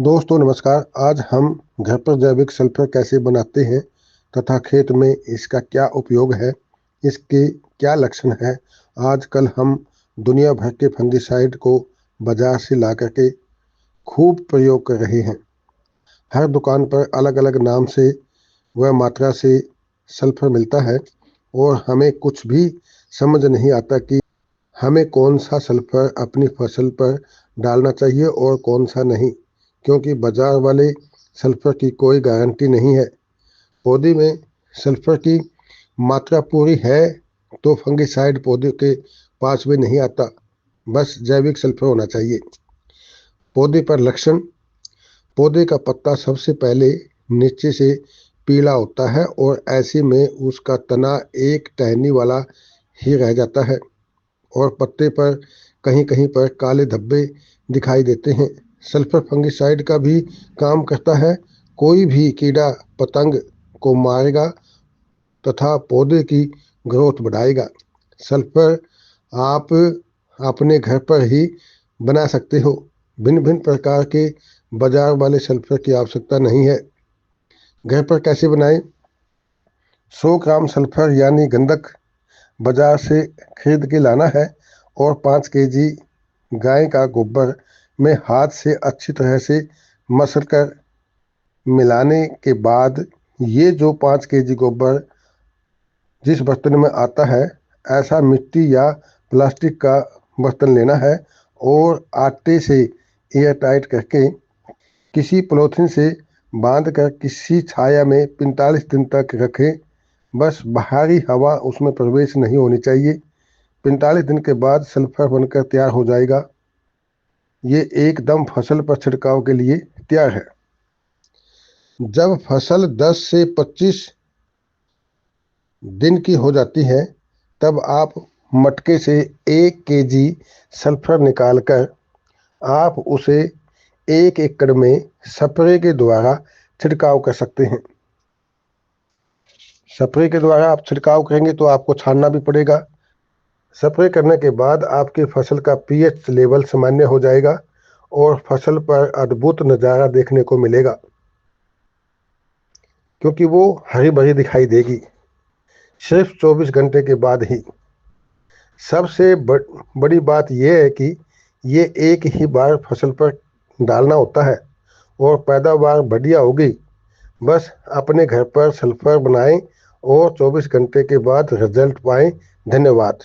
दोस्तों नमस्कार। आज हम घर पर जैविक सल्फर कैसे बनाते हैं तथा खेत में इसका क्या उपयोग है, इसके क्या लक्षण हैं। आजकल हम दुनिया भर के फंगिसाइड को बाजार से ला करके खूब प्रयोग कर रहे हैं। हर दुकान पर अलग अलग नाम से व मात्रा से सल्फर मिलता है और हमें कुछ भी समझ नहीं आता कि हमें कौन सा सल्फर अपनी फसल पर डालना चाहिए और कौन सा नहीं, क्योंकि बाजार वाले सल्फर की कोई गारंटी नहीं है। पौधे में सल्फर की मात्रा पूरी है तो फंगिसाइड पौधे के पास भी नहीं आता। बस जैविक सल्फर होना चाहिए। पौधे पर लक्षण: पौधे का पत्ता सबसे पहले नीचे से पीला होता है और ऐसे में उसका तना एक टहनी वाला ही रह जाता है और पत्ते पर कहीं कहीं पर काले धब्बे दिखाई देते हैं। सल्फर फंगिसाइड का भी काम करता है। कोई भी कीड़ा पतंग को मारेगा तथा पौधे की ग्रोथ बढ़ाएगा। सल्फर आप अपने घर पर ही बना सकते हो। भिन्न भिन्न प्रकार के बाजार वाले सल्फर की आवश्यकता नहीं है। घर पर कैसे बनाएं? 100 ग्राम सल्फर यानी गंधक बाजार से खरीद के लाना है और 5 केजी गाय का गोबर में हाथ से अच्छी तरह से मसल कर मिलाने के बाद ये जो 5 केजी गोबर जिस बर्तन में आता है, ऐसा मिट्टी या प्लास्टिक का बर्तन लेना है और आटे से एयर टाइट करके किसी पॉलीथीन से बांध कर किसी छाया में 45 दिन तक रखें। बस बाहरी हवा उसमें प्रवेश नहीं होनी चाहिए। 45 दिन के बाद सल्फर बनकर तैयार हो जाएगा। ये एकदम फसल पर छिड़काव के लिए तैयार है। जब फसल 10 से 25 दिन की हो जाती है तब आप मटके से 1 केजी सल्फर निकालकर आप उसे 1 एकड़ में स्प्रे के द्वारा छिड़काव कर सकते हैं। स्प्रे के द्वारा आप छिड़काव करेंगे तो आपको छानना भी पड़ेगा। स्प्रे करने के बाद आपकी फसल का पीएच लेवल सामान्य हो जाएगा और फसल पर अद्भुत नज़ारा देखने को मिलेगा, क्योंकि वो हरी भरी दिखाई देगी सिर्फ 24 घंटे के बाद ही। सबसे बड़ी बात यह है कि ये एक ही बार फसल पर डालना होता है और पैदावार बढ़िया होगी। बस अपने घर पर सल्फर बनाएं और 24 घंटे के बाद रिजल्ट पाएं। धन्यवाद।